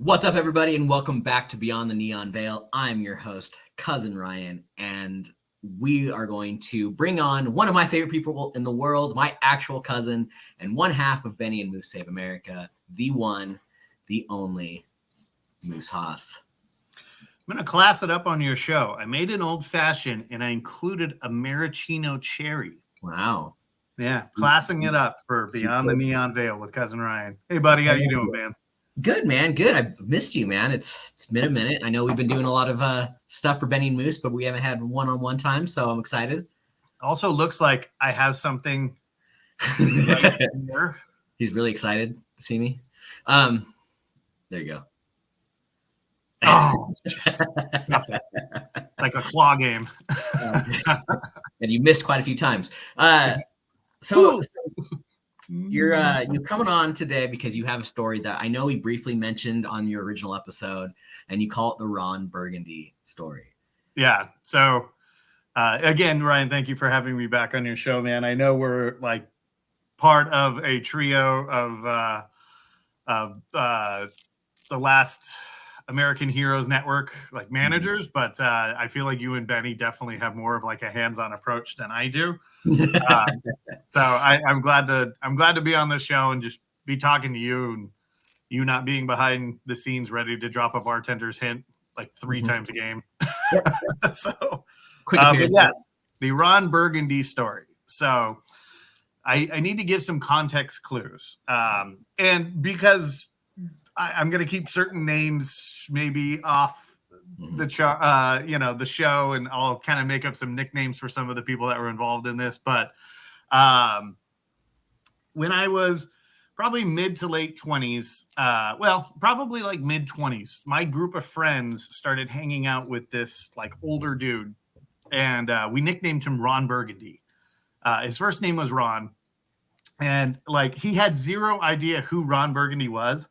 What's up, everybody, and welcome back to Beyond the Neon Veil. I'm your host, Cousin Ryan, and we are going to bring on one of my favorite people in the world, my actual cousin, and one half of Benny and Moose Save America, the one, the only Moose Haas. I'm going to class it up on your show. I made an old-fashioned, and I included a maraschino cherry. Wow. Yeah, classing it up for Beyond the Neon Veil with Cousin Ryan. Hey, buddy, how you doing, man? Good, man. Good. I've missed you, man. It's been a minute. I know we've been doing a lot of stuff for Benny and Moose, but we haven't had one-on-one time, so I'm excited. Also looks like I have something right here. He's really excited to see me. There you go. Oh, nothing. Like a claw game. And you missed quite a few times. So you're coming on today because you have a story that I know we briefly mentioned on your original episode, and you call it the Ron Burgundy story. Yeah. So again, Ryan, thank you for having me back on your show, man. I know we're like part of a trio of the last American Heroes Network like managers, but I feel like you and Benny definitely have more of like a hands-on approach than I do. So I'm glad to be on this show and just be talking to you, and you not being behind the scenes ready to drop a bartender's hint like 3 times a game. So Quick but yes, the Ron Burgundy story. So I need to give some context clues, and because I'm going to keep certain names maybe off the the show, and I'll kind of make up some nicknames for some of the people that were involved in this. But when I was probably mid to late 20s, probably like mid 20s, my group of friends started hanging out with this like older dude, and we nicknamed him Ron Burgundy. His first name was Ron, and like he had zero idea who Ron Burgundy was.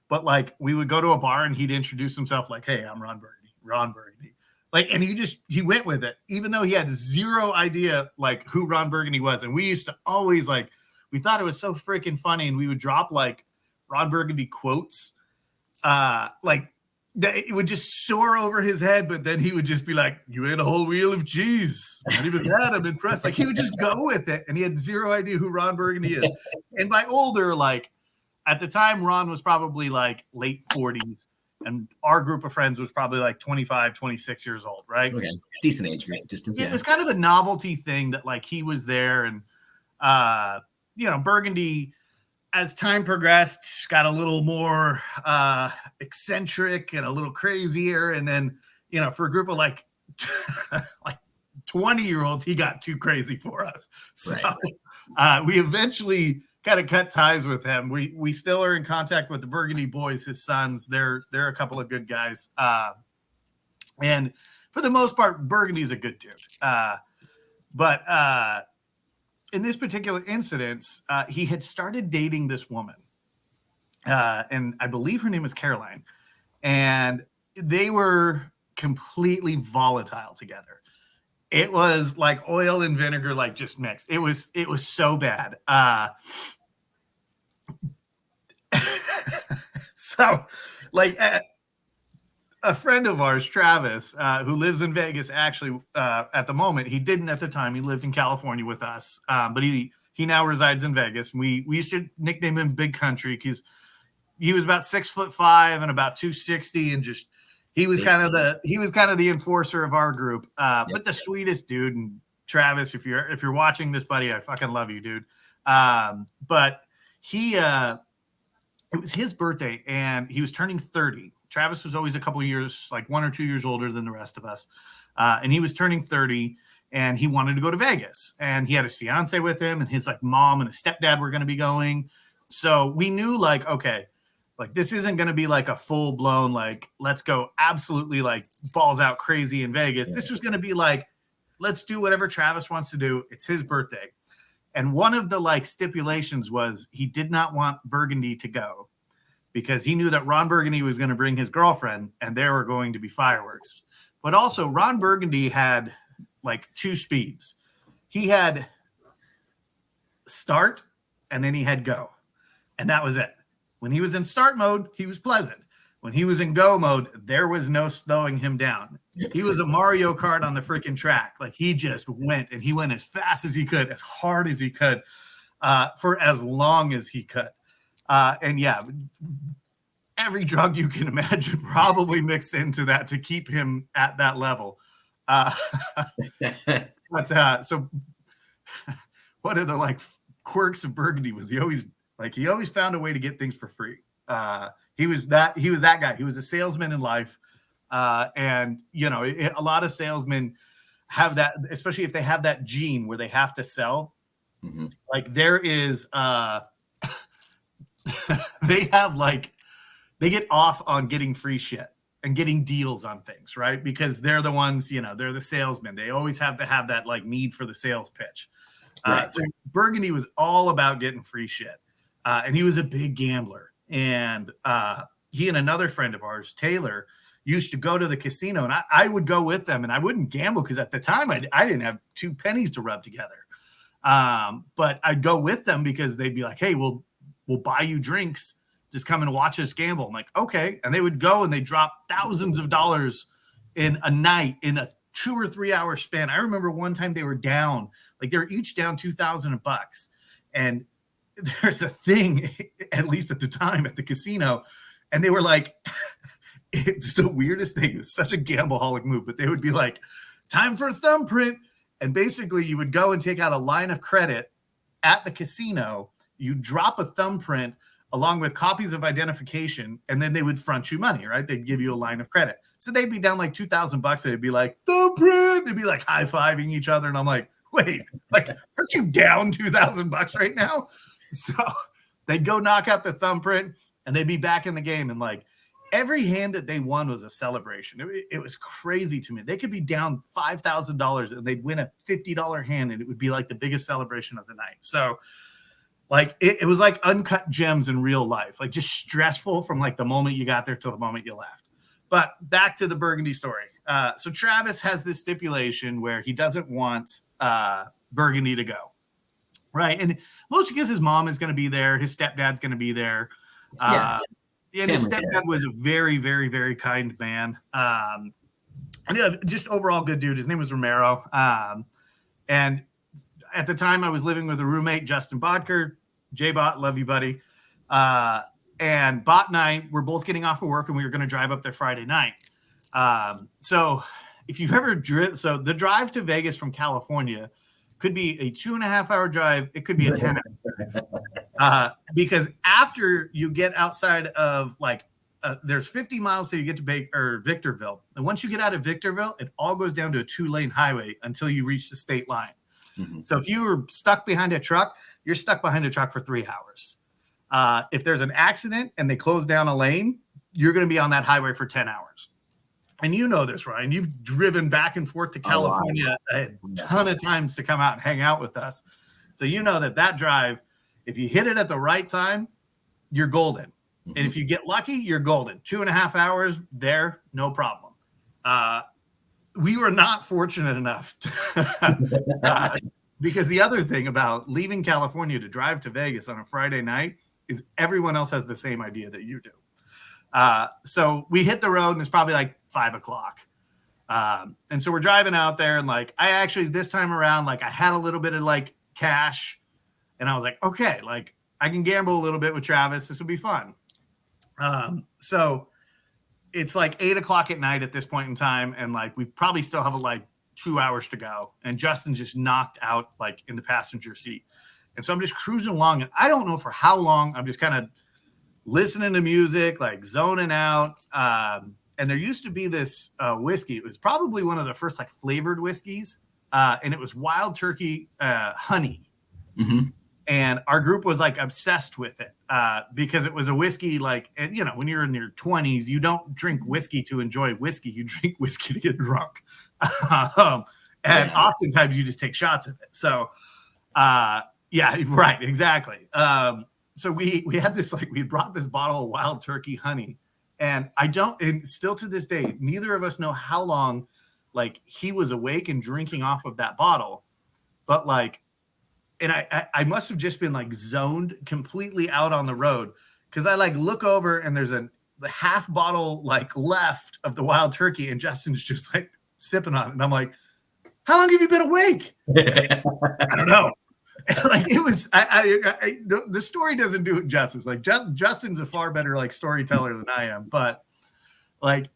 But like we would go to a bar and he'd introduce himself like, "Hey, I'm Ron Burgundy." Like, and he went with it, even though he had zero idea like who Ron Burgundy was. And we used to always like, we thought it was so freaking funny. And we would drop like Ron Burgundy quotes, like it would just soar over his head. But then he would just be like, "You ate a whole wheel of cheese. Not even that, I'm impressed." Like he would just go with it. And he had zero idea who Ron Burgundy is. And by older, like, at the time, Ron was probably like late 40s, and our group of friends was probably like 25, 26 years old, right? Okay, decent age distance. It was kind of a novelty thing that like he was there, and Burgundy, as time progressed, got a little more eccentric and a little crazier, and then for a group of like 20-year-olds, he got too crazy for us. So we eventually kind of cut ties with him. We still are in contact with the Burgundy boys, his sons. They're a couple of good guys. And for the most part, Burgundy's a good dude. But in this particular incident, he had started dating this woman. And I believe her name was Caroline. And they were completely volatile together. It was like oil and vinegar, like just mixed. It was so bad. So, like a friend of ours, Travis, who lives in Vegas, actually at the moment, he didn't at the time. He lived in California with us, but he now resides in Vegas. We used to nickname him Big Country because he was about 6'5" and about 260, and just he was kind of the enforcer of our group. But the sweetest dude. And Travis, if you're watching this, buddy, I fucking love you, dude. But he it was his birthday, and he was turning 30. Travis was always a couple of years, like 1 or 2 years older than the rest of us. And he was turning 30, and he wanted to go to Vegas. And he had his fiance with him, and his like mom and his stepdad were going to be going. So we knew like, okay, Like, this isn't going to be like a full blown, like, let's go absolutely like balls out crazy in Vegas. This was going to be like, let's do whatever Travis wants to do. It's his birthday. And one of the like stipulations was he did not want Burgundy to go because he knew that Ron Burgundy was going to bring his girlfriend and there were going to be fireworks. But also Ron Burgundy had like 2 speeds. He had start and then he had go. And that was it. When he was in start mode, he was pleasant. When he was in go mode, there was no slowing him down. He was a Mario Kart on the freaking track. Like, he just went, and he went as fast as he could, as hard as he could, for as long as he could. And yeah, every drug you can imagine probably mixed into that to keep him at that level. So one of the like quirks of Burgundy was he always found a way to get things for free. He was that guy. He was a salesman in life. And you know, a lot of salesmen have that, especially if they have that gene where they have to sell. Mm-hmm. Like, there is, they get off on getting free shit and getting deals on things, right? Because they're the ones, you know, they're the salesmen. They always have to have that like need for the sales pitch. Right. So Burgundy was all about getting free shit. And he was a big gambler. And he and another friend of ours, Taylor, used to go to the casino. And I would go with them. And I wouldn't gamble because at the time I didn't have 2 pennies to rub together. But I'd go with them because they'd be like, hey, we'll buy you drinks. Just come and watch us gamble. I'm like, okay. And they would go and they drop thousands of dollars in a night in a 2 or 3 hour span. I remember one time they were down, like they were each down $2,000. And there's a thing, at least at the time at the casino, and they were like, it's the weirdest thing. It's such a gambleholic move, but they would be like, time for a thumbprint. And basically you would go and take out a line of credit at the casino. You drop a thumbprint along with copies of identification, and then they would front you money, right? They'd give you a line of credit. So they'd be down like $2,000. They'd be like, thumbprint. They'd be like high-fiving each other. And I'm like, wait, like, aren't you down $2,000 right now? So they'd go knock out the thumbprint and they'd be back in the game. And like, every hand that they won was a celebration. It was crazy to me. They could be down $5,000 and they'd win a $50 hand, and it would be like the biggest celebration of the night. So like, it was like uncut gems in real life, like just stressful from like the moment you got there till the moment you left. But back to the Burgundy story. So Travis has this stipulation where he doesn't want Burgundy to go. Right. And mostly because his mom is going to be there. His stepdad's going to be there. And his stepdad was a very, very, very kind man. And just overall good dude. His name was Romero. And at the time I was living with a roommate, Justin Bodker. J-Bot, love you, buddy. And Bot and I were both getting off of work, and we were going to drive up there Friday night. So if you've ever driven, so the drive to Vegas from California could be a 2.5 hour drive. It could be a 10 hour because after you get outside of like, there's 50 miles till you get to Victorville. And once you get out of Victorville, it all goes down to a 2-lane highway until you reach the state line. Mm-hmm. So if you were stuck behind a truck, you're stuck behind a truck for 3 hours. If there's an accident and they close down a lane, you're going to be on that highway for 10 hours. And you know this, Ryan. You've driven back and forth to California a ton of times to come out and hang out with us. So you know that drive, if you hit it at the right time, you're golden. Mm-hmm. And if you get lucky, you're golden. 2.5 hours there, no problem. We were not fortunate enough because the other thing about leaving California to drive to Vegas on a Friday night is everyone else has the same idea that you do. So we hit the road and it's probably like 5 o'clock. And so we're driving out there, and like, I actually, this time around, like I had a little bit of like cash, and I was like, okay, like I can gamble a little bit with Travis. This will be fun. So it's like 8 o'clock at night at this point in time. And like, we probably still have like 2 hours to go. And Justin just knocked out like in the passenger seat. And so I'm just cruising along, and I don't know for how long. I'm just kind of listening to music, like zoning out. And there used to be this whiskey. It was probably one of the first like flavored whiskeys. And it was wild turkey honey. Mm-hmm. And our group was like obsessed with it because it was a whiskey, like, and when you're in your 20s, you don't drink whiskey to enjoy whiskey. You drink whiskey to get drunk. And oftentimes you just take shots of it. So, yeah, right, exactly. So we had this, like, we brought this bottle of wild turkey honey. And and still to this day, neither of us know how long, like, he was awake and drinking off of that bottle. But, like, and I must have just been like zoned completely out on the road because I like look over and there's the half bottle like left of the wild turkey and Justin's just like sipping on it. And I'm like, how long have you been awake? I don't know. Like it was, the story doesn't do it justice. Like Justin's a far better like storyteller than I am, but like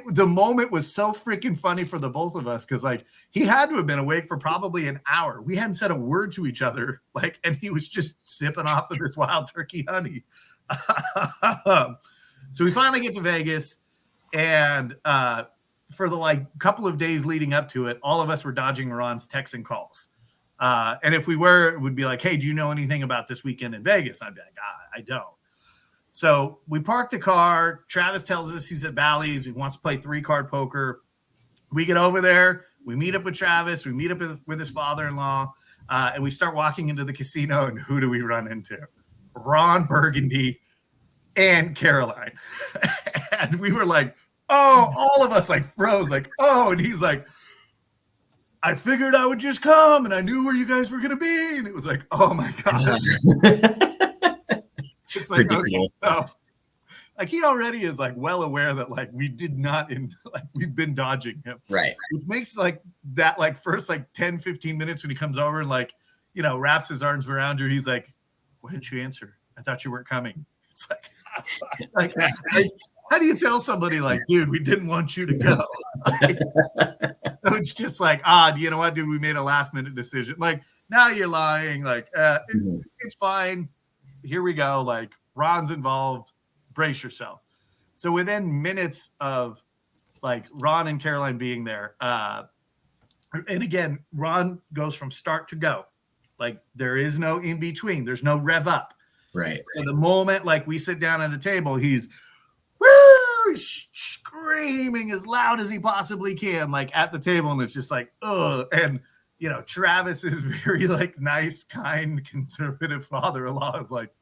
the moment was so freaking funny for the both of us because like he had to have been awake for probably an hour. We hadn't said a word to each other, like, and he was just sipping off of this wild turkey honey. So we finally get to Vegas, and for the like couple of days leading up to it, all of us were dodging Ron's texts and calls. And if we were, it would be like, hey, do you know anything about this weekend in Vegas? I'd be like, I don't. So we park the car. Travis tells us he's at Vale's. He wants to play 3-card poker. We get over there. We meet up with Travis. We meet up with his father-in-law. And we start walking into the casino. And who do we run into? Ron Burgundy and Caroline. And we were like, oh, all of us like froze. Like, oh, and he's like, I figured I would just come. And I knew where you guys were going to be. And it was like, oh, my God. It's like, okay, so like he already is like well aware that like we did not like we've been dodging him. Right. Which makes like that like first like 10, 15 minutes when he comes over and like, wraps his arms around you. He's like, why didn't you answer? I thought you weren't coming. It's like how do you tell somebody like, dude, we didn't want you to go? Like, so it's just like, you know what, dude, we made a last minute decision. Like now you're lying. Like it's fine. Here we go. Like Ron's involved. Brace yourself. So within minutes of like Ron and Caroline being there, and again, Ron goes from start to go. Like there is no in between. There's no rev up. Right. So the moment like we sit down at a table, he's woo, screaming as loud as he possibly can, like at the table, and it's just like, ugh. And Travis is very like nice, kind, conservative father-in-law is like,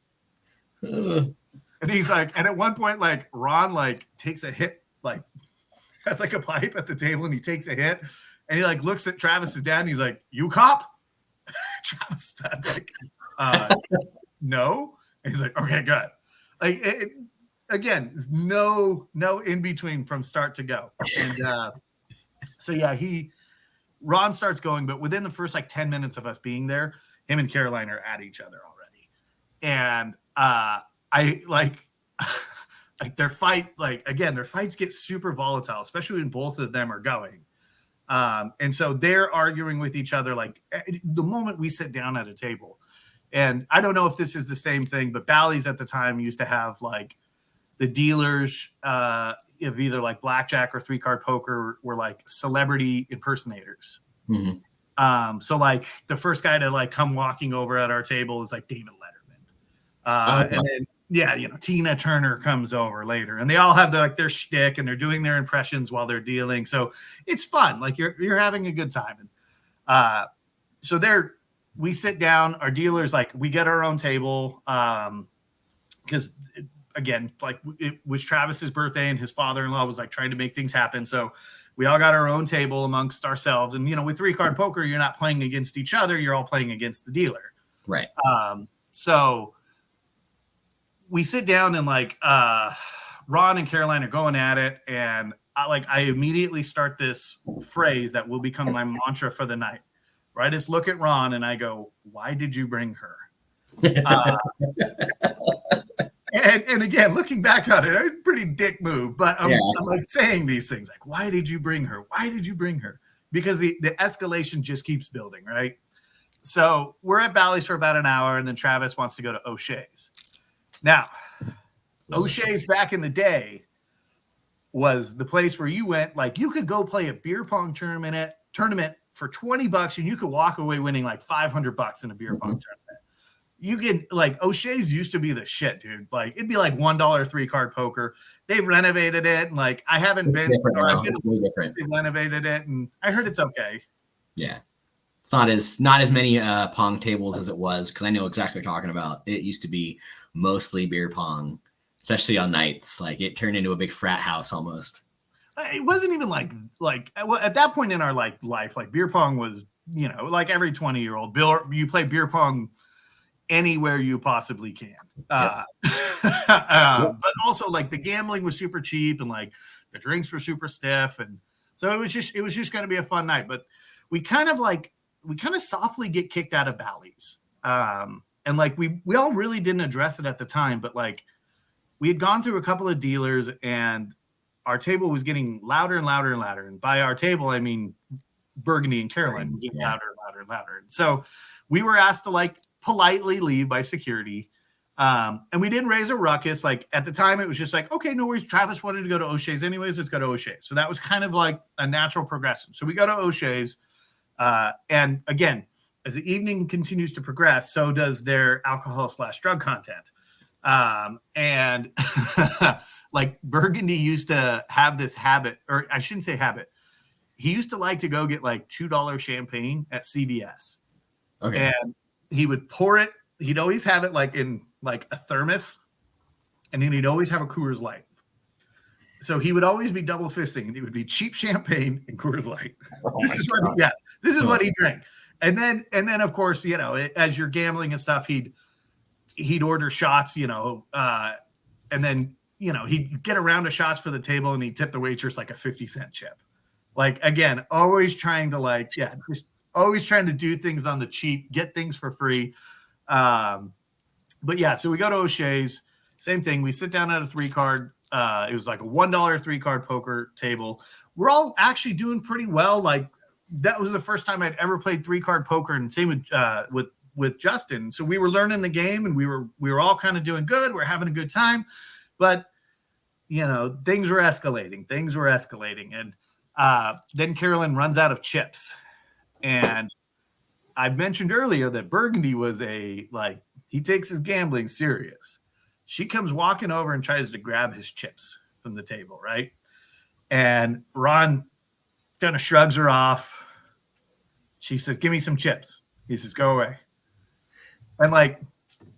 and he's like, and at one point, like Ron like takes a hit, like has like a pipe at the table, and he takes a hit, and he like looks at Travis's dad, and he's like, "You cop?" Travis dad like, no. And he's like, "Okay, good." Like again, no in between from start to go, and so yeah, Ron starts going, but within the first like 10 minutes of us being there, him and Caroline are at each other already. And I like their fight, like again, their fights get super volatile, especially when both of them are going. And so they're arguing with each other like the moment we sit down at a table. And I don't know if this is the same thing, but Bally's at the time used to have like the dealers of either like blackjack or 3-card poker were like celebrity impersonators. Mm-hmm. So like the first guy to like come walking over at our table is like David Letterman. And then, yeah, Tina Turner comes over later, and they all have their shtick, and they're doing their impressions while they're dealing. So it's fun. Like you're having a good time. And so we sit down, our dealers, like we get our own table. Because again, like it was Travis's birthday, and his father-in-law was like trying to make things happen. So we all got our own table amongst ourselves. And, with 3-card poker, you're not playing against each other. You're all playing against the dealer. Right. So we sit down, and like Ron and Caroline are going at it. And I immediately start this phrase that will become my mantra for the night. Right. I just look at Ron and I go, why did you bring her? And again, looking back on it, it's a pretty dick move, but I'm like saying these things like, why did you bring her? Why did you bring her? Because the escalation just keeps building, right? So we're at Bally's for about an hour, and then Travis wants to go to O'Shea's. Now, O'Shea's back in the day was the place where you went, like you could go play a beer pong tournament for $20 and you could walk away winning like $500 in a beer pong tournament. you can like O'Shea's used to be the shit, dude. Like it'd be like $1 3-card poker. They've renovated it, and like I haven't been, or I've been different. They've renovated it, and I heard it's okay. Yeah, it's not as many pong tables as it was, because I know exactly what you're talking about. It used to be mostly beer pong, especially on nights. Like it turned into a big frat house almost. It wasn't even like at that point in our life, like beer pong was, like every 20-year-old. You play beer pong anywhere you possibly can. But also like the gambling was super cheap, and like the drinks were super stiff, and so it was just going to be a fun night. But we kind of softly get kicked out of Bally's, and like we all really didn't address it at the time, but like we had gone through a couple of dealers, and our table was getting louder and louder and louder. And by our table, I mean Burgundy and Carolyn, getting louder and louder and louder. And so we were asked to like politely leave by security. And we didn't raise a ruckus. Like at the time, it was just like, okay, no worries. Travis wanted to go to O'Shea's anyways. Let's go to O'Shea's. So that was kind of like a natural progression. So we go to O'Shea's. And again, as the evening continues to progress, so does their alcohol/drug content. And like Burgundy used to have this habit, or I shouldn't say habit. He used to like to go get like $2 champagne at CVS. Okay. And he would pour it. He'd always have it like in like a thermos, and then he'd always have a Coors Light. So he would always be double fisting, and it would be cheap champagne and Coors Light. This is what he drank. And then of course, as you're gambling and stuff, he'd order shots, and then, he'd get a round of shots for the table, and he'd tip the waitress like a 50-cent chip. Like, again, always trying to just always trying to do things on the cheap, get things for free. But yeah, so we go to O'Shea's, same thing. We sit down at a 3-card. It was like a $1 3-card poker table. We're all actually doing pretty well. Like that was the first time I'd ever played 3-card poker, and same with Justin. So we were learning the game, and we were all kind of doing good. We're having a good time, but things were escalating. And then Carolyn runs out of chips. And I mentioned earlier that Burgundy was he takes his gambling serious. She comes walking over and tries to grab his chips from the table, right? And Ron kind of shrugs her off. She says, "Give me some chips." He says, "Go away." And like,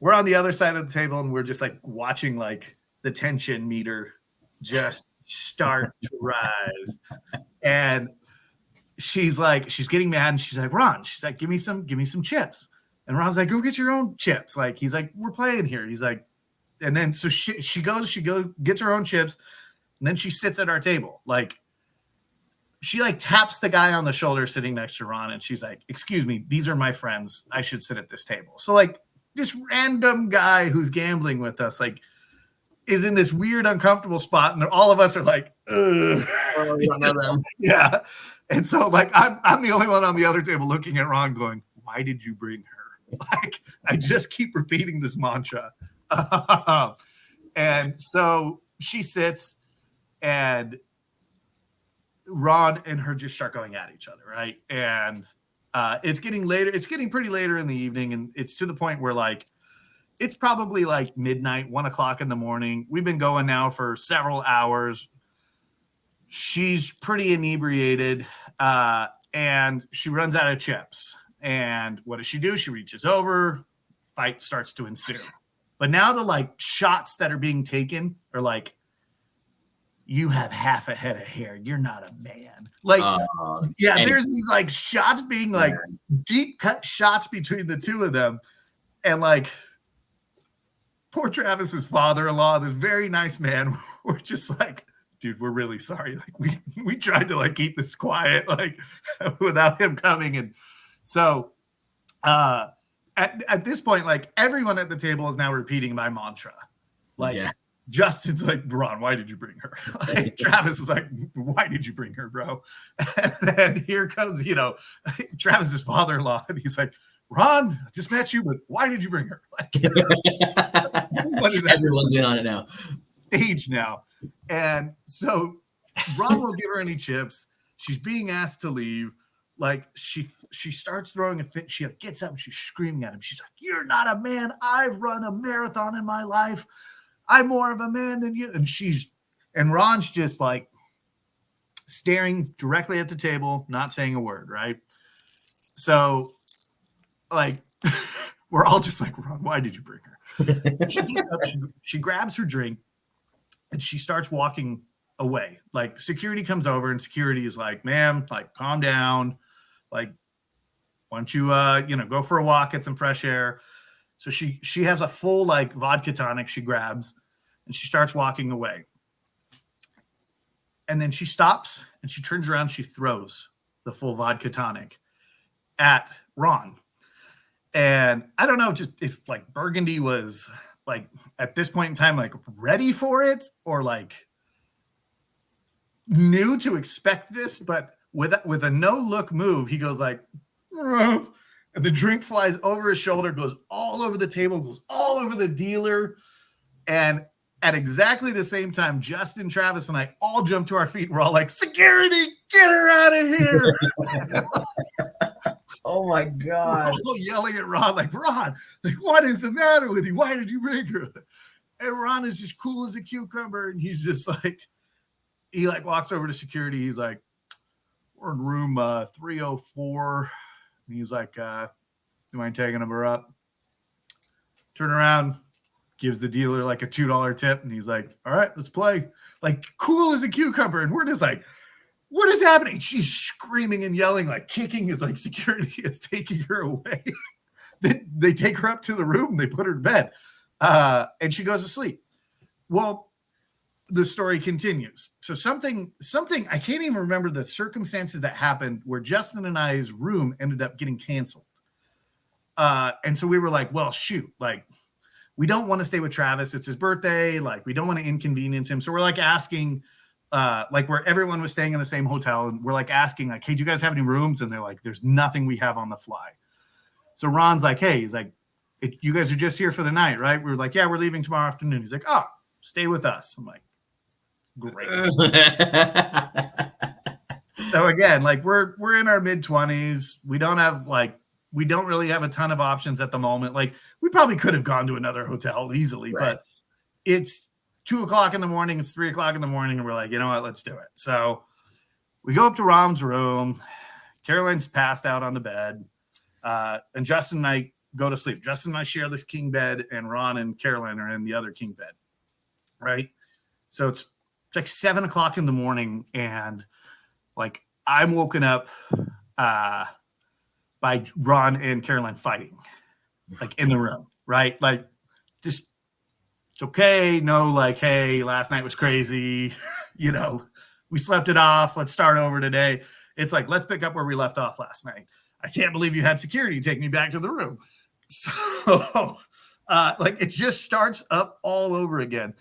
we're on the other side of the table, and we're just like watching like the tension meter just start to rise. And she's getting mad, and she's like, "Ron," she's like, give me some chips." And Ron's like, "Go get your own chips." Like, he's like, "We're playing here." He's like, and then so she goes, gets her own chips, and then she sits at our table. Like, she like taps the guy on the shoulder sitting next to Ron, and she's like, "Excuse me, these are my friends. I should sit at this table." So like this random guy who's gambling with us, like, is in this weird, uncomfortable spot, and all of us are like, ugh. Oh, we don't know them. Yeah. And so like I'm the only one on the other table looking at Ron going, "Why did you bring her?" Like, I just keep repeating this mantra. And so she sits, and Ron and her just start going at each other, right? And it's getting later. It's getting pretty later in the evening, and it's to the point where like it's probably like midnight, 1 o'clock in the morning. We've been going now for several hours. She's pretty inebriated, and she runs out of chips. And what does she do? She reaches over. Fight starts to ensue. But now the like shots that are being taken are like, "You have half a head of hair. You're not a man." Like, there's these like shots being like deep cut shots between the two of them. And like, poor Travis's father-in-law, this very nice man, we're just like, "Dude, we're really sorry. Like we tried to like keep this quiet, like without him coming." And so at this point, like everyone at the table is now repeating my mantra. Like, Justin's like, "Ron, why did you bring her?" Like, Travis is like, "Why did you bring her, bro?" And then here comes, Travis's father-in-law, and he's like, "Ron, I just met you, but why did you bring her?" Like, everyone's in on it now. Stage now. And so Ron won't give her any chips. She's being asked to leave. Like she starts throwing a fit. She gets up and she's screaming at him. She's like, "You're not a man. I've run a marathon in my life. I'm more of a man than you." And Ron's just like staring directly at the table, not saying a word, right? So like we're all just like, "Ron, why did you bring her?" She gets up, she grabs her drink, and she starts walking away. Like security comes over, and security is like, "Ma'am, like calm down. Like, why don't you go for a walk, get some fresh air." So she has a full like vodka tonic she grabs, and she starts walking away. And then she stops and she turns around, she throws the full vodka tonic at Ron. And I don't know just if like Burgundy was like at this point in time like ready for it or like knew to expect this, but with a no look move, he goes like, "Ruh," and the drink flies over his shoulder, goes all over the table, goes all over the dealer. And at exactly the same time, Justin, Travis, and I all jump to our feet. We're all like, "Security, get her out of here." Oh my God. We're all yelling at Ron, like, "Ron, like, what is the matter with you? Why did you bring her?" And Ron is just cool as a cucumber. And he's just like, he like walks over to security. He's like, "We're in room 304. And he's like, "Do you mind taking her up?" Turn around, gives the dealer like a $2 tip. And he's like, "All right, let's play." Like cool as a cucumber. And we're just like, what is happening? She's screaming and yelling, like kicking as like security is taking her away. They take her up to the room. They put her to bed. And she goes to sleep. Well, the story continues. So something I can't even remember the circumstances that happened where Justin and I's room ended up getting canceled. And so we were like, well, shoot, like we don't want to stay with Travis. It's his birthday. Like we don't want to inconvenience him. So we're like asking, like where everyone was staying in the same hotel. And we're like asking like, "Hey, do you guys have any rooms?" And they're like, "There's nothing we have on the fly." So Ron's like, "Hey," he's like, "You guys are just here for the night, right?" We were like, "Yeah, we're leaving tomorrow afternoon." He's like, "Oh, stay with us." I'm like, great. So again, like we're in our mid-20s. We don't really have a ton of options at the moment. Like we probably could have gone to another hotel easily, right. But it's 2:00 in the morning. It's 3:00 in the morning. And we're like, you know what, let's do it. So we go up to Rom's room. Caroline's passed out on the bed. And Justin and I go to sleep. Justin and I share this king bed, and Ron and Caroline are in the other king bed. Right. So it's like 7:00 in the morning. And like I'm woken up by Ron and Caroline fighting, like in the room, right? Like, just it's okay. No, like, hey, last night was crazy. We slept it off. Let's start over today. It's like, let's pick up where we left off last night. I can't believe you had security take me back to the room. So, like, it just starts up all over again.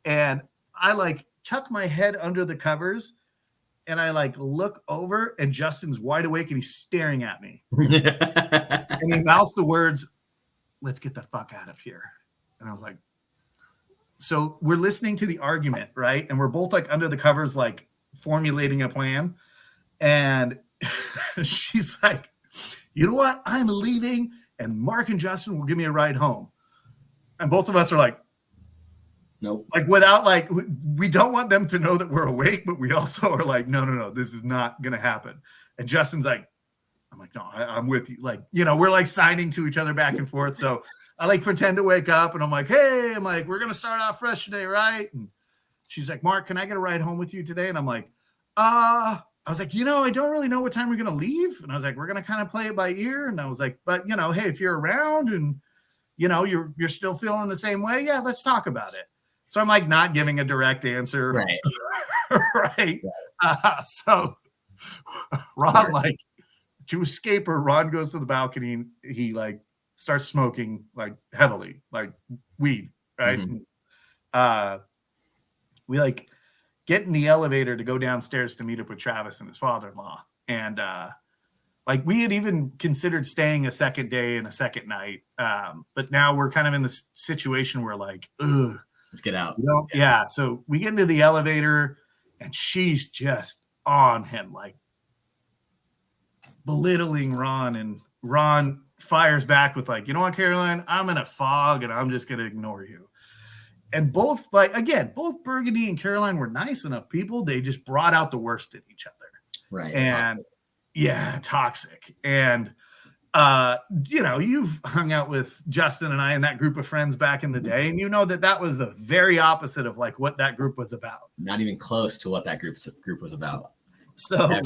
And I like tuck my head under the covers. And I like look over, and Justin's wide awake and he's staring at me. And he mouths the words, "Let's get the fuck out of here." And I was like, so we're listening to the argument, right? And we're both like under the covers, like formulating a plan. And she's like, "You know what? I'm leaving, and Mark and Justin will give me a ride home." And both of us are like, nope. Like without like, we don't want them to know that we're awake, but we also are like, no, this is not going to happen. And Justin's like, I'm like, "No, I'm with you." Like, we're like signing to each other back and forth. So I like pretend to wake up and I'm like, "Hey," I'm like, "We're going to start off fresh today, right?" And she's like, "Mark, can I get a ride home with you today?" And I'm like, I was like, I don't really know what time we're going to leave. And I was like, "We're going to kind of play it by ear." And I was like, "But hey, if you're around and you're still feeling the same way, yeah, let's talk about it." So I'm like not giving a direct answer. Right. Right. So Ron, like to escape her, Ron goes to the balcony and he like starts smoking like heavily, like weed. Right. Mm-hmm. We like get in the elevator to go downstairs to meet up with Travis and his father-in-law. And like we had even considered staying a second day and a second night. But now we're kind of in this situation where like, ugh. Let's get out. Yeah. So we get into the elevator and she's just on him. Like belittling Ron, and Ron fires back with like, you know what, Caroline, I'm in a fog and I'm just going to ignore you. And both Burgundy and Caroline were nice enough people. They just brought out the worst in each other. Right. And toxic. And, you've hung out with Justin and I and that group of friends back in the day. And you know that was the very opposite of like what that group was about. Not even close to what that group was about. So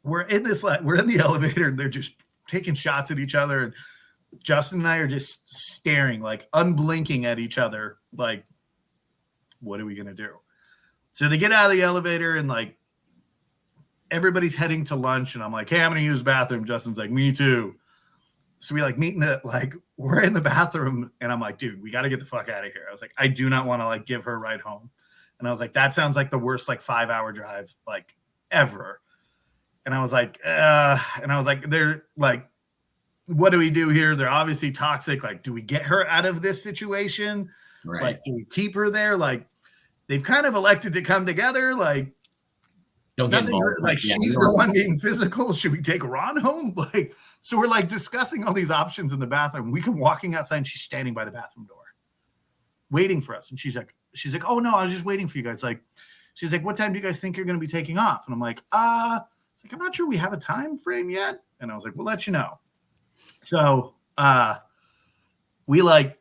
we're in the elevator and they're just taking shots at each other. And Justin and I are just staring, like unblinking at each other. Like, what are we going to do? So they get out of the elevator and like everybody's heading to lunch. And I'm like, hey, I'm going to use the bathroom. Justin's like, me too. So we like meet we're in the bathroom and I'm like, dude, we got to get the fuck out of here. I was like, I do not want to like give her a ride home. And I was like, that sounds like the worst like 5-hour drive like ever. And I was like, they're like, what do we do here? They're obviously toxic. Like, do we get her out of this situation? Right. Like, do we keep her there? Like, they've kind of elected to come together. Like, don't get involved. Like, she's the one being physical. Should we take Ron home? Like, so we're like discussing all these options in the bathroom. We come walking outside and she's standing by the bathroom door waiting for us. And she's like, oh no, I was just waiting for you guys. Like, she's like, what time do you guys think you're going to be taking off? And I'm like, it's like, I'm not sure we have a time frame yet. And I was like, we'll let you know. So we like,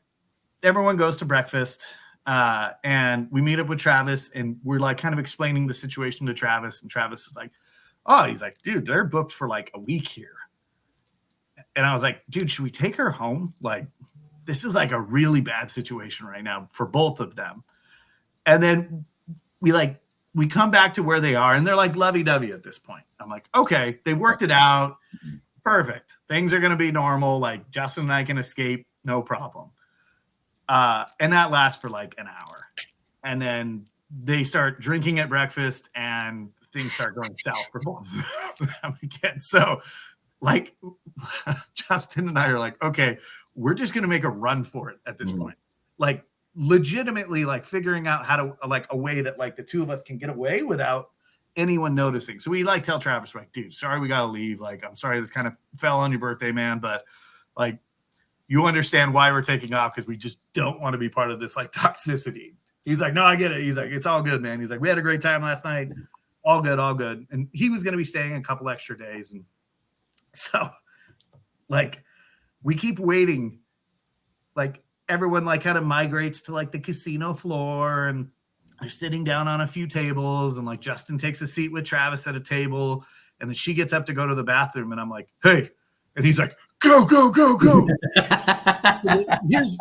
everyone goes to breakfast and we meet up with Travis and we're like kind of explaining the situation to Travis. And Travis is like, he's like, dude, they're booked for like a week here. And I was like, dude, should we take her home? Like, this is like a really bad situation right now for both of them. And then we come back to where they are and they're like lovey-dovey at this point. I'm like, okay, they've worked it out. Perfect. Things are going to be normal. Like Justin and I can escape. No problem. And that lasts for like an hour. And then they start drinking at breakfast and things start going south for both of them again. So like Justin and I are like, okay, we're just going to make a run for it at this point. Like legitimately like figuring out how to like a way that like the two of us can get away without anyone noticing. So we like tell Travis, like, dude, sorry, we got to leave. Like, I'm sorry this kind of fell on your birthday, man. But like, you understand why we're taking off because we just don't want to be part of this like toxicity. He's like, no, I get it. He's like, it's all good, man. He's like, we had a great time last night. All good, all good. And he was going to be staying a couple extra days. And so like, we keep waiting. Like everyone like kind of migrates to like the casino floor and they're sitting down on a few tables and like Justin takes a seat with Travis at a table and then she gets up to go to the bathroom and I'm like, hey, and he's like, go, go, go, go.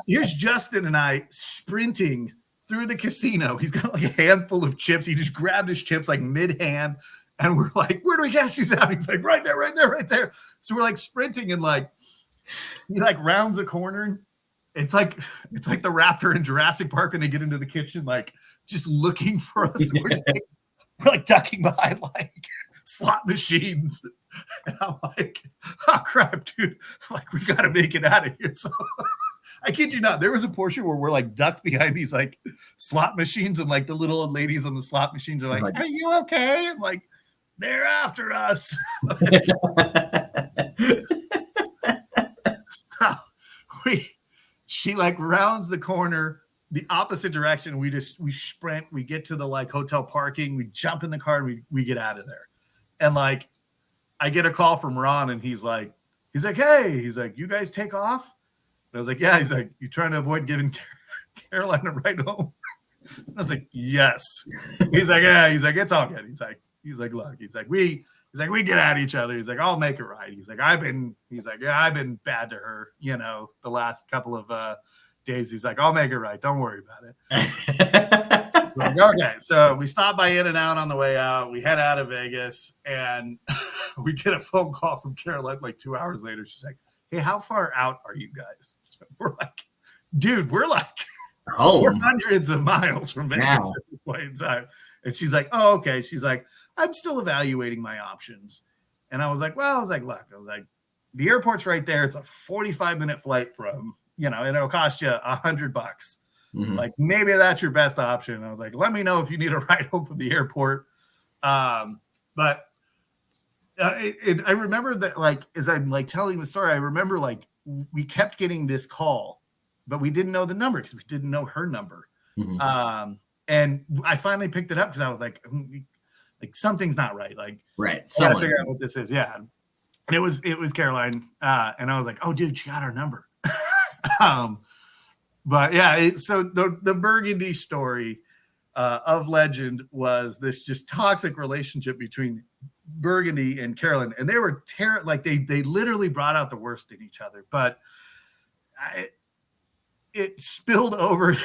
here's Justin and I sprinting through the casino. He's got like a handful of chips. He just grabbed his chips like mid-hand and we're like, where do we cash these out? He's like, right there, right there, right there. So we're like sprinting and like, he like rounds a corner. It's like the raptor in Jurassic Park when they get into the kitchen, like just looking for us. Yeah. We're like ducking behind like slot machines. And I'm like, oh crap, dude. I'm like, we gotta make it out of here. So I kid you not, there was a portion where we're like ducked behind these like slot machines, and like the little old ladies on the slot machines are like, are you okay? I'm like, they're after us. So she like rounds the corner the opposite direction. We sprint, we get to the like hotel parking, we jump in the car and we get out of there. And like I get a call from Ron and he's like, hey, he's like, you guys take off? And I was like, yeah. He's like, you trying to avoid giving Caroline a ride home? I was like, yes. He's like, yeah. He's like, it's all good. He's like, look, we get at each other. He's like, I'll make it right. He's like, I've been bad to her, the last couple of days. He's like, I'll make it right. Don't worry about it. Like, okay. So we stop by In-N-Out on the way out. We head out of Vegas and we get a phone call from Caroline like 2 hours later. She's like, hey, how far out are you guys? We're like, dude, we're like, we're hundreds of miles from Vegas at this point in time. And she's like, oh, okay. She's like, I'm still evaluating my options. And I was like, look, the airport's right there. It's a 45-minute flight from, and it'll cost you $100. Mm-hmm. Like, maybe that's your best option. And I was like, let me know if you need a ride home from the airport. But I remember that, like, as I'm like telling the story, I remember like we kept getting this call, but we didn't know the number because we didn't know her number. Mhm. And I finally picked it up because I was like something's not right. Like, Right. I gotta Someone. figure out what this is. Yeah. And it was Caroline. And I was like, oh, dude, she got our number. But yeah, so the Burgundy story of legend was this just toxic relationship between Burgundy and Carolyn, and they were like they literally brought out the worst in each other. But it spilled over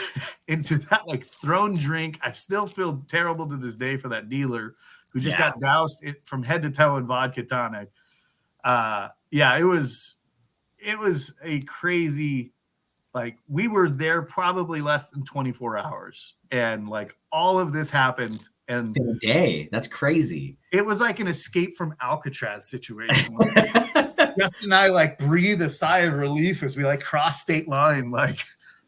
into that like thrown drink. I still feel terrible to this day for that dealer who just got doused from head to toe in vodka tonic. Yeah, it was a crazy. Like, we were there probably less than 24 hours, and like all of this happened, and In a day. That's crazy. it was like an escape from Alcatraz situation. Like, Justin and I like breathe a sigh of relief as we like cross state line. Like,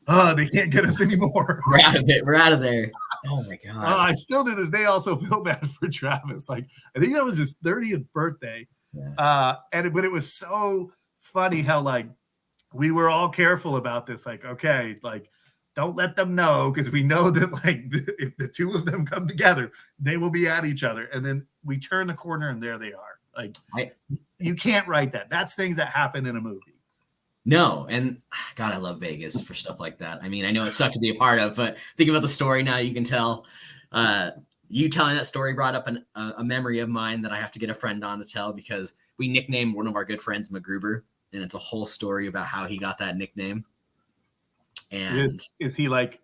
oh, they can't get us anymore. We're out of it. We're out of there. Oh my god. I still to this day also feel bad for Travis. Like, I think that was his 30th birthday, but it was so funny how like we were all careful about this. Like, okay, like, don't let them know, because we know that like if the two of them come together, they will be at each other. And then we turn the corner and there they are. Like, you can't write that. That's things that happen in a movie. No, and God, I love Vegas for stuff like that. I mean, I know it sucked to be a part of, but think about the story now. You can tell. You telling that story brought up a memory of mine that I have to get a friend on to tell, because we nicknamed one of our good friends MacGruber, and it's a whole story about how he got that nickname. And is he like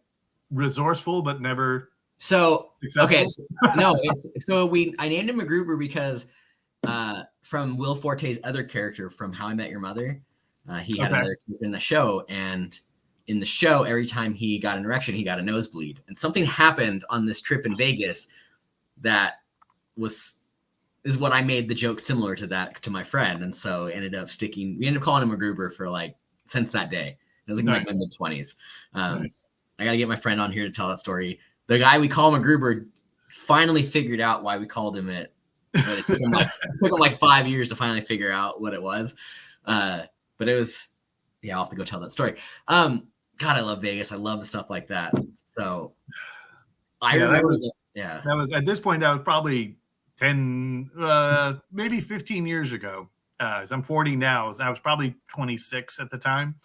resourceful but never successful? Okay, I named him MacGruber because from Will Forte's other character from How I Met Your Mother, he had another character in the show, and in the show, every time he got an erection, he got a nosebleed. And something happened on this trip in Vegas that is what I made the joke similar to that to my friend. And so we ended up calling him MacGruber for like since that day. It was like my mid-20s. Nice. I got to get my friend on here to tell that story. The guy we call MacGruber finally figured out why we called him it. But it took him like 5 years to finally figure out what it was. But it was, I'll have to go tell that story. God, I love Vegas. I love the stuff like that. So I remember that was at this point, that was probably 10, maybe 15 years ago. As I'm 40 now, I was probably 26 at the time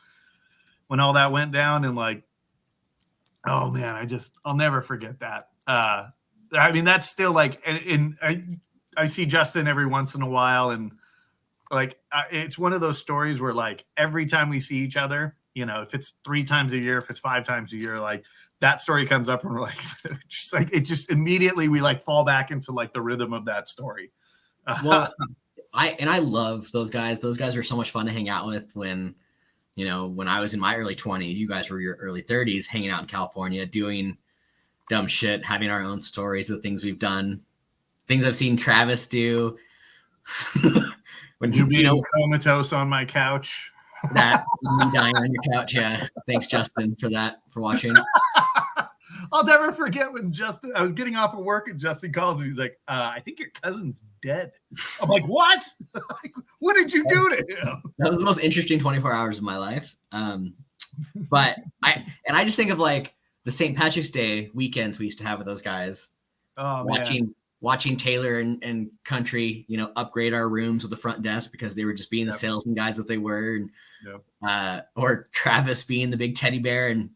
when all that went down. And like, oh man, I'll never forget that. I mean, that's still like, and I see Justin every once in a while, and like, it's one of those stories where like every time we see each other, you know, if it's 3 times a year, if it's 5 times a year, like that story comes up and we're like, just immediately we like fall back into like the rhythm of that story. Well, I love those guys. Those guys are so much fun to hang out with. When I was in my early 20s, you guys were your early 30s, hanging out in California, doing dumb shit, having our own stories of things we've done, things I've seen Travis do. When you being comatose on my couch. That me dying on your couch. Yeah. Thanks, Justin, for watching. I'll never forget when I was getting off of work and Justin calls and he's like, I think your cousin's dead. I'm like, what? Like, what did you do to him? That was the most interesting 24 hours of my life. But I just think of like the St. Patrick's Day weekends we used to have with those guys. Oh, watching Taylor and Country, upgrade our rooms with the front desk because they were just being the salesman guys that they were. And, or Travis being the big teddy bear and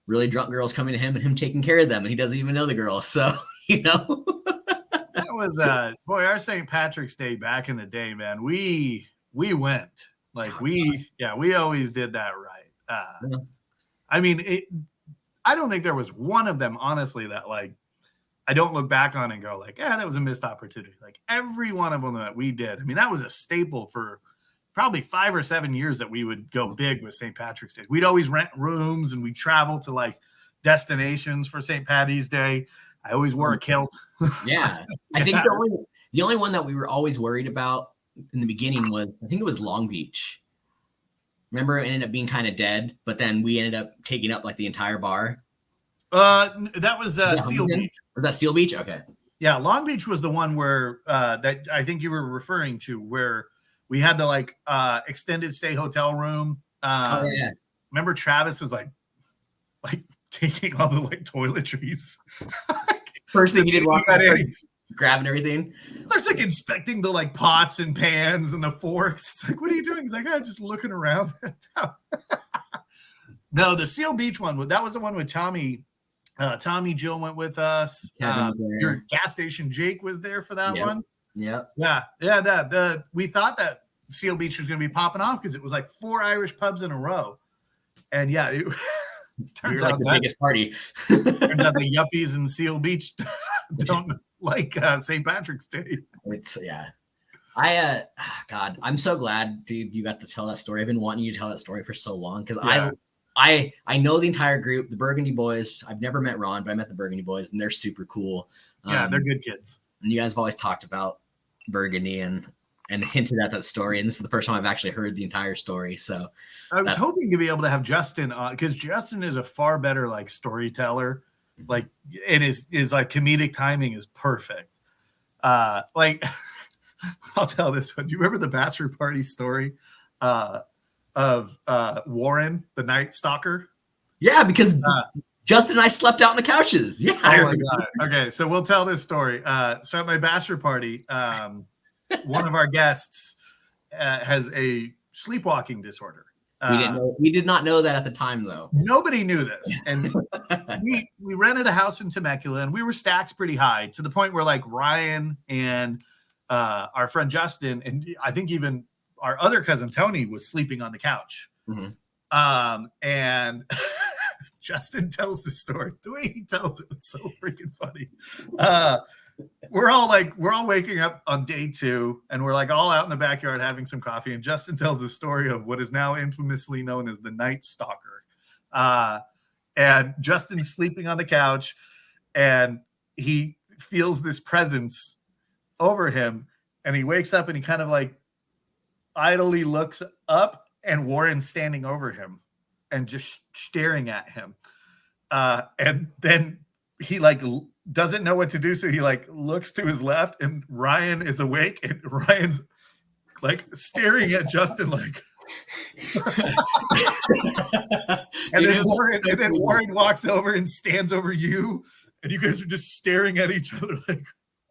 really drunk girls coming to him and him taking care of them. And he doesn't even know the girl. So, That was, our St. Patrick's Day back in the day, man. We went. Like, we always did that right. I mean, I don't think there was one of them, honestly, that like, I don't look back on and go like, that was a missed opportunity. Like every one of them that we did. I mean, that was a staple for probably 5 or 7 years that we would go big with St. Patrick's Day. We'd always rent rooms and we'd travel to like destinations for St. Patty's Day. I always wore a kilt. Yeah. I think the only one that we were always worried about in the beginning I think it was Long Beach. Remember, it ended up being kind of dead, but then we ended up taking up like the entire bar. That was Seal Beach. Was that Seal Beach? Okay. Yeah, Long Beach was the one where that I think you were referring to, where we had the like extended stay hotel room. Oh yeah. Remember Travis was like taking all the like toiletries. First thing he did, grabbing everything. Starts like inspecting the like pots and pans and the forks. It's like, what are you doing? He's like, I'm just looking around. No, the Seal Beach one, that was the one with Tommy. Tommy Jill went with us. Your gas station Jake was there for that one. Yeah. We thought that Seal Beach was going to be popping off because it was like 4 Irish pubs in a row, and yeah, it turns out like the biggest party. Turns out the yuppies in Seal Beach don't like St. Patrick's Day. It's God, I'm so glad, dude, you got to tell that story. I've been wanting you to tell that story for so long because I know the entire group, the Burgundy boys. I've never met Ron, but I met the Burgundy boys, and they're super cool. Yeah, they're good kids. And you guys have always talked about Burgundy and hinted at that story. And this is the first time I've actually heard the entire story. So I was hoping to be able to have Justin on, because Justin is a far better like storyteller. Like, and his like comedic timing is perfect. Like I'll tell this one. Do you remember the bachelor party story? Of Warren, the Night Stalker? Yeah, because Justin and I slept out on the couches. Yeah. Oh my God. Okay, so we'll tell this story. So at my bachelor party, one of our guests has a sleepwalking disorder. We did not know that at the time, though. Nobody knew this. And we rented a house in Temecula, and we were stacked pretty high to the point where like Ryan and our friend Justin, and I think even our other cousin Tony was sleeping on the couch. Mm-hmm. And Justin tells the story. The way he tells it was so freaking funny. We're all waking up on day 2, and we're like all out in the backyard having some coffee. And Justin tells the story of what is now infamously known as the Night Stalker. And Justin's sleeping on the couch, and he feels this presence over him, and he wakes up and he kind of like idly looks up, and Warren's standing over him and just staring at him. And then he like doesn't know what to do. So he like looks to his left, and Ryan is awake, and Ryan's like staring at Justin like, and then Warren walks over and stands over you, and you guys are just staring at each other like,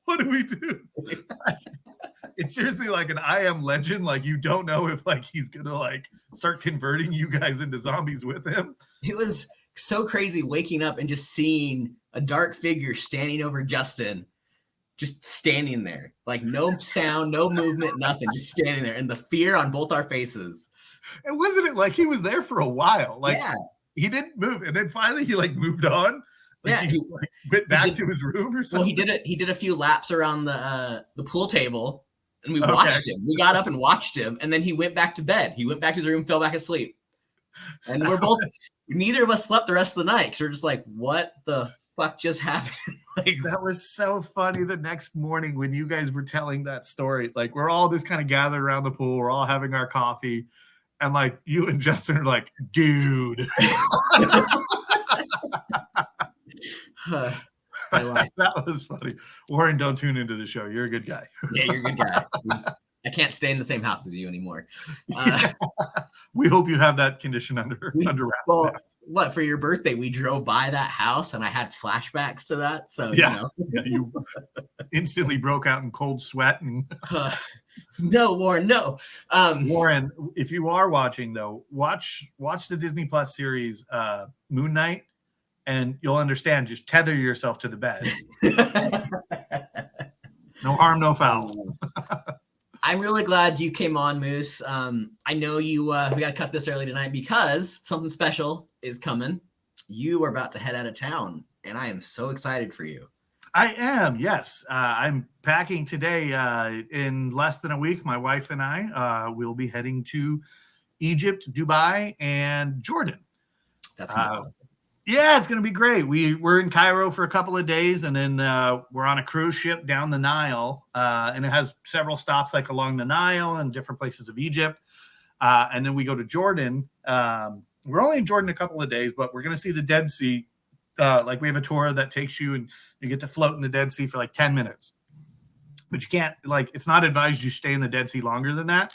what do we do? It's seriously like an I Am Legend. Like, you don't know if like he's gonna like start converting you guys into zombies with him. It was so crazy waking up and just seeing a dark figure standing over Justin, just standing there, like no sound, no movement, nothing, just standing there, and the fear on both our faces. And wasn't it like he was there for a while? Like, yeah, he didn't move, and then finally he like moved on. Like, yeah, he like went back to his room or something. Well, he did a few laps around the pool table, and we watched him. We got up and watched him, and then he went back to bed. He went back to his room, fell back asleep, and we're both. Neither of us slept the rest of the night because we're just like, what the fuck just happened? Like, that was so funny. The next morning when you guys were telling that story, like we're all just kind of gathered around the pool, we're all having our coffee, and like you and Justin are like, dude. That was funny. Warren, don't tune into the show. You're a good guy. Yeah, you're a good guy. I can't stay in the same house with you anymore. We hope you have that condition under wraps. Well, what, for your birthday, we drove by that house, and I had flashbacks to that. So yeah, you instantly broke out in cold sweat. And no, Warren, no. Warren, if you are watching though, watch the Disney Plus series Moon Knight, and you'll understand. Just tether yourself to the bed. No harm, no foul. I'm really glad you came on, Moose. I know we got to cut this early tonight because something special is coming. You are about to head out of town, and I am so excited for you. I am, yes. I'm packing today. In less than a week, my wife and I will be heading to Egypt, Dubai, and Jordan. That's awesome. Yeah, it's going to be great. We're in Cairo for a couple of days, and then we're on a cruise ship down the Nile, and it has several stops like along the Nile and different places of Egypt. And then we go to Jordan. We're only in Jordan a couple of days, but we're going to see the Dead Sea Like we have a tour that takes you and you get to float in the Dead Sea for like 10 minutes. But you can't, like, it's not advised you stay in the Dead Sea longer than that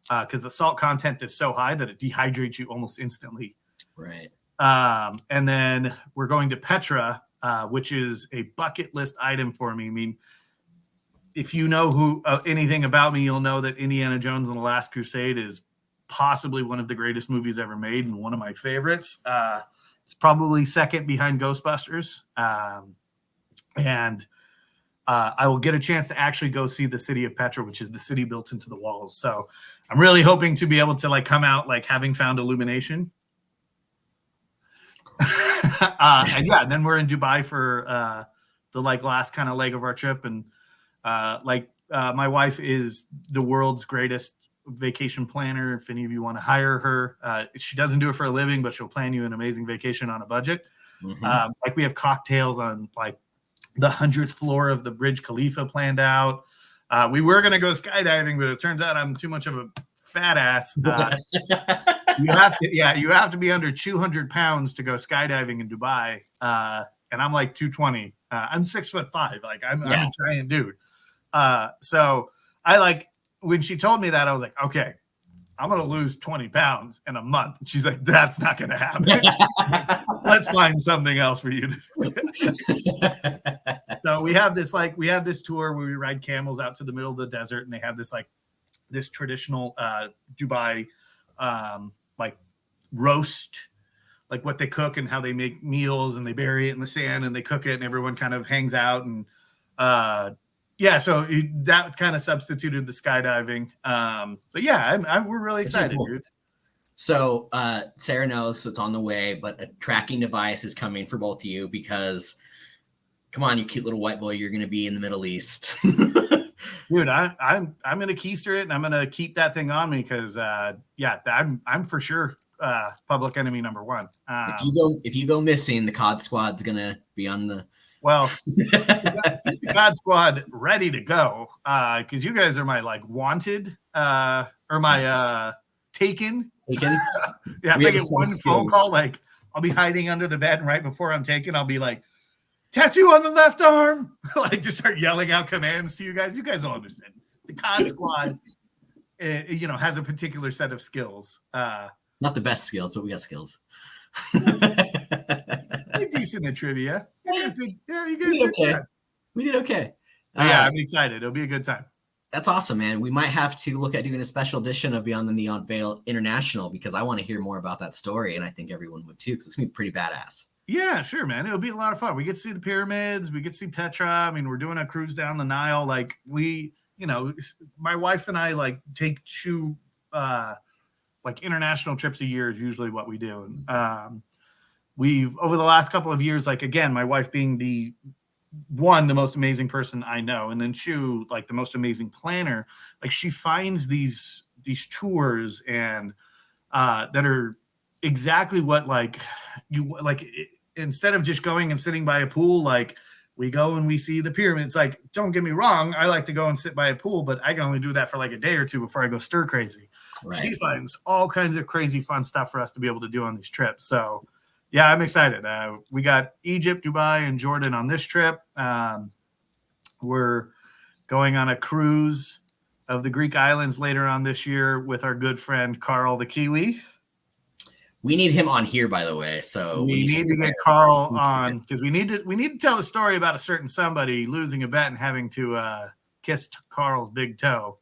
because the salt content is so high that it dehydrates you almost instantly. Right. And then we're going to Petra, which is a bucket list item for me. I mean, if you know anything about me, you'll know that Indiana Jones and the Last Crusade is possibly one of the greatest movies ever made and one of my favorites. It's probably second behind Ghostbusters. And I will get a chance to actually go see the city of Petra, which is the city built into the walls. So I'm really hoping to be able to like come out like having found illumination. And yeah, and then we're in Dubai for the like last kind of leg of our trip. And my wife is the world's greatest vacation planner. If any of you want to hire her, she doesn't do it for a living, but she'll plan you an amazing vacation on a budget. Mm-hmm. Like we have cocktails on like the 100th floor of the Burj Khalifa planned out. We were going to go skydiving, but it turns out I'm too much of a fat ass. You have to be under 200 pounds to go skydiving in Dubai. And I'm like 220. I'm 6'5". Like I'm a giant dude. So I like, when she told me that, I was like, okay, I'm going to lose 20 pounds in a month. She's like, that's not going to happen. Let's find something else for you to do. So we have this tour where we ride camels out to the middle of the desert, and they have this traditional Dubai like roast, like what they cook and how they make meals, and they bury it in the sand and they cook it, and everyone kind of hangs out. And so that kind of substituted the skydiving. But yeah, we're really excited, dude. So Sarah knows it's on the way, but a tracking device is coming for both of you because, come on, you cute little white boy, you're going to be in the Middle East. Dude, I'm going to keister it, and I'm going to keep that thing on me because, I'm for sure public enemy number one. If you go missing, the COD squad's going to be on the. Well, the COD squad ready to go because you guys are my like wanted or my taken. Taken. Yeah, if I get one phone call, like I'll be hiding under the bed, and right before I'm taken, I'll be like, tattoo on the left arm. Like just start yelling out commands to you guys. You guys will understand. The COD squad, has a particular set of skills. Not the best skills, but we got skills. We're decent at trivia. You guys did okay. Good. We did okay. I'm excited. It'll be a good time. That's awesome, man. We might have to look at doing a special edition of Beyond the Neon Veil International because I want to hear more about that story, and I think everyone would too because it's going to be pretty badass. Yeah, sure, man. It'll be a lot of fun. We get to see the pyramids. We get to see Petra. I mean, we're doing a cruise down the Nile. Like my wife and I like take two like international trips a year is usually what we do. We've over the last couple of years, like again, my wife being the most amazing person I know, and then Chu, like the most amazing planner. Like she finds these tours and that are exactly what like you like. Instead of just going and sitting by a pool, like we go and we see the pyramids. Like, don't get me wrong, I like to go and sit by a pool, but I can only do that for like a day or two before I go stir crazy. Right. She finds all kinds of crazy fun stuff for us to be able to do on these trips. So yeah, I'm excited. We got Egypt, Dubai, and Jordan on this trip. We're going on a cruise of the Greek islands later on this year with our good friend Carl the Kiwi. We need him on here, by the way. So we need to get Carl on because we need to tell the story about a certain somebody losing a bet and having to kiss Carl's big toe.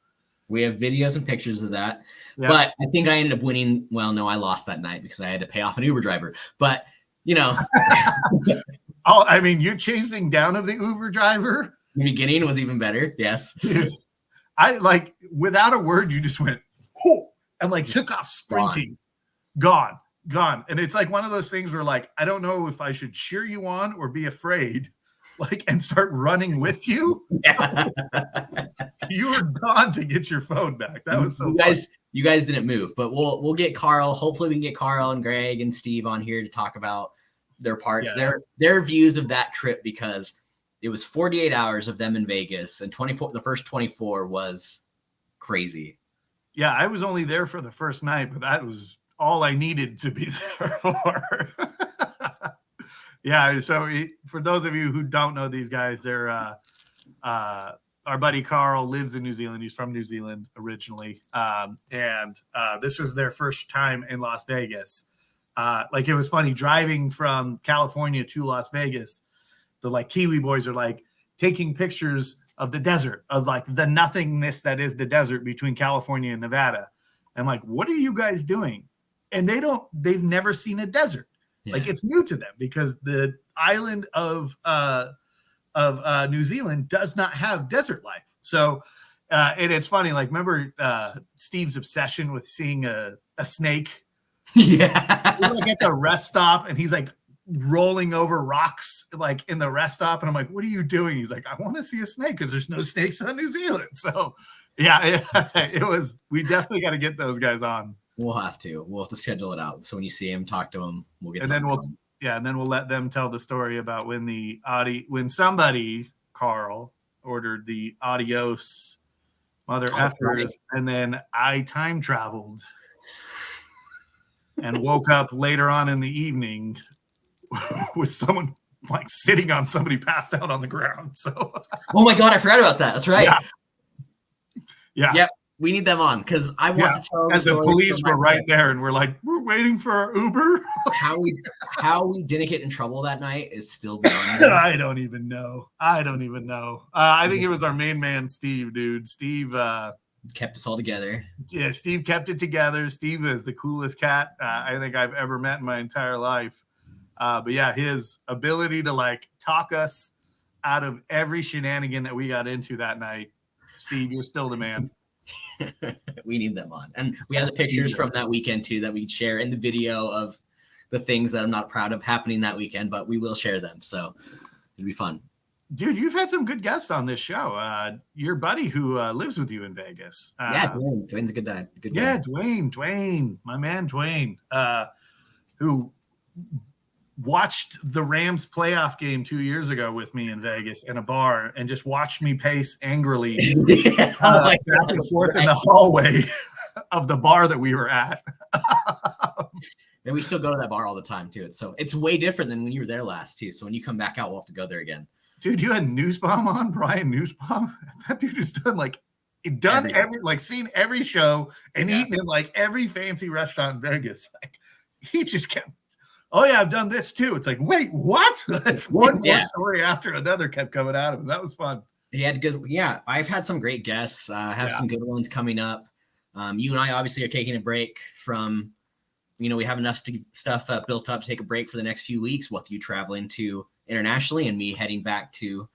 We have videos and pictures of that. Yeah. But I think I ended up winning. Well, no, I lost that night because I had to pay off an Uber driver. But, Oh, I mean, you're chasing down of the Uber driver? The beginning was even better. Yes. Dude, I like, without a word, you just went, oh, and like took off sprinting. Gone. And it's like one of those things where like, I don't know if I should cheer you on or be afraid, like, and start running with you. Yeah. You were gone to get your phone back. That was so you guys didn't move, but we'll get Carl. Hopefully we can get Carl and Greg and Steve on here to talk about their parts, their views of that trip, because it was 48 hours of them in Vegas and the first 24 was crazy. Yeah. I was only there for the first night, but that was all I needed to be there for. Yeah. So for those of you who don't know these guys, they're our buddy Carl lives in New Zealand. He's from New Zealand originally, and this was their first time in Las Vegas. Like it was funny driving from California to Las Vegas. The like Kiwi boys are like taking pictures of the desert, of like the nothingness that is the desert between California and Nevada. I'm like, what are you guys doing? And they've never seen a desert. Yeah. Like it's new to them because the island of New Zealand does not have desert life. So, and it's funny, like remember Steve's obsession with seeing a snake? Yeah. He's like at the rest stop and he's like rolling over rocks like in the rest stop. And I'm like, what are you doing? He's like, I want to see a snake because there's no snakes on New Zealand. So yeah, we definitely got to get those guys on. We'll have to schedule it out. So when you see him, talk to him, we'll get and then we'll let them tell the story about when somebody, Carl, ordered the adios mother effers, right. And then I time traveled and woke up later on in the evening with someone like sitting on somebody passed out on the ground. So oh my God, I forgot about that. That's right. Yeah. Yep. We need them on because I want to tell. And the police were right there, and we're like, we're waiting for our Uber. how we didn't get in trouble that night is still beyond me. I don't even know. I think it was our main man, Steve, dude. Steve kept us all together. Yeah, Steve kept it together. Steve is the coolest cat I think I've ever met in my entire life. But yeah, his ability to like talk us out of every shenanigan that we got into that night. Steve, you're still the man. We need them on. And we have the pictures from that weekend too that we share in the video of the things that I'm not proud of happening that weekend, but we will share them. So it'll be fun. Dude, you've had some good guests on this show. Your buddy who lives with you in Vegas. Yeah, Dwayne. Dwayne's a good guy. Yeah, Dwayne, my man Dwayne, who watched the Rams playoff game 2 years ago with me in Vegas in a bar and just watched me pace angrily back and forth in the hallway of the bar that we were at. And we still go to that bar all the time too. It's way different than when you were there last too. So when you come back out, we'll have to go there again. Dude, you had Newsbaum on, Brian Newsbaum. That dude has seen every show and eaten in like every fancy restaurant in Vegas. Like he just kept, oh yeah, I've done this too. It's like, wait, what? Like one more story after another kept coming out of him. That was fun. He had good. Yeah, I've had some great guests. I have some good ones coming up. You and I obviously are taking a break from, we have enough stuff built up to take a break for the next few weeks with you traveling to internationally and me heading back to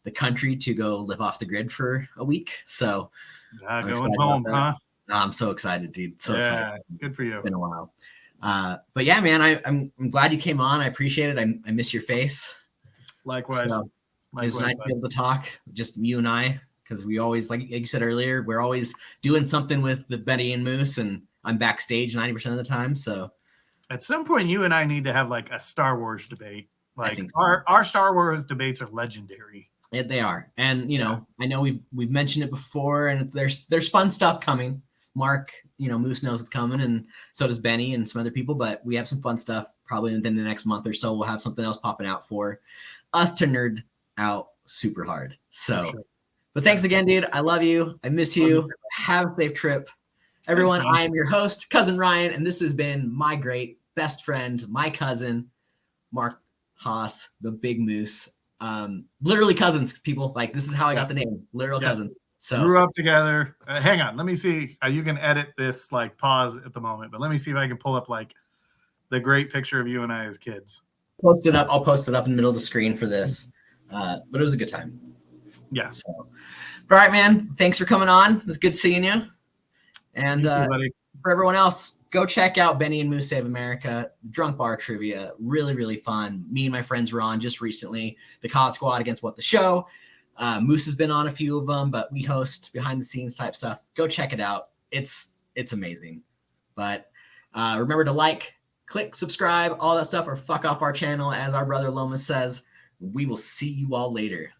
the country to go live off the grid for a week. So going home, huh? I'm so excited, dude. So excited. Good for you. It's been a while. But yeah, man, I'm glad you came on. I appreciate it. I miss your face. Likewise. So it was nice to be able to talk, just you and I, because we always, like you said earlier, we're always doing something with the Benny and Moose, and I'm backstage 90% of the time. So at some point, you and I need to have like a Star Wars debate. Like our Star Wars debates are legendary. They are, and I know we've mentioned it before, and there's fun stuff coming. Mark, Moose knows it's coming, and so does Benny and some other people, but we have some fun stuff probably within the next month or so. We'll have something else popping out for us to nerd out super hard. So, but thanks again, dude. I love you. I miss you. Have a safe trip. Everyone, I am your host, Cousin Ryan, and this has been my great best friend, my cousin, Mark Haas, the Big Moose. Literally cousins, people. Like, this is how I got the name. Literal cousin. So grew up together. Hang on, let me see. You can edit this, like pause at the moment, but let me see if I can pull up like the great picture of you and I as kids. Post it up. I'll post it up in the middle of the screen for this. But it was a good time. Yeah. So, all right, man. Thanks for coming on. It was good seeing you. And you too, buddy. For everyone else, go check out Benny and Moose Save America, Drunk Bar Trivia. Really, really fun. Me and my friends were on just recently. The College Squad against What the Show. Moose has been on a few of them, but we host behind the scenes type stuff. Go check it out. It's amazing. But remember to like, click, subscribe, all that stuff, or fuck off our channel. As our brother Lomas says, we will see you all later.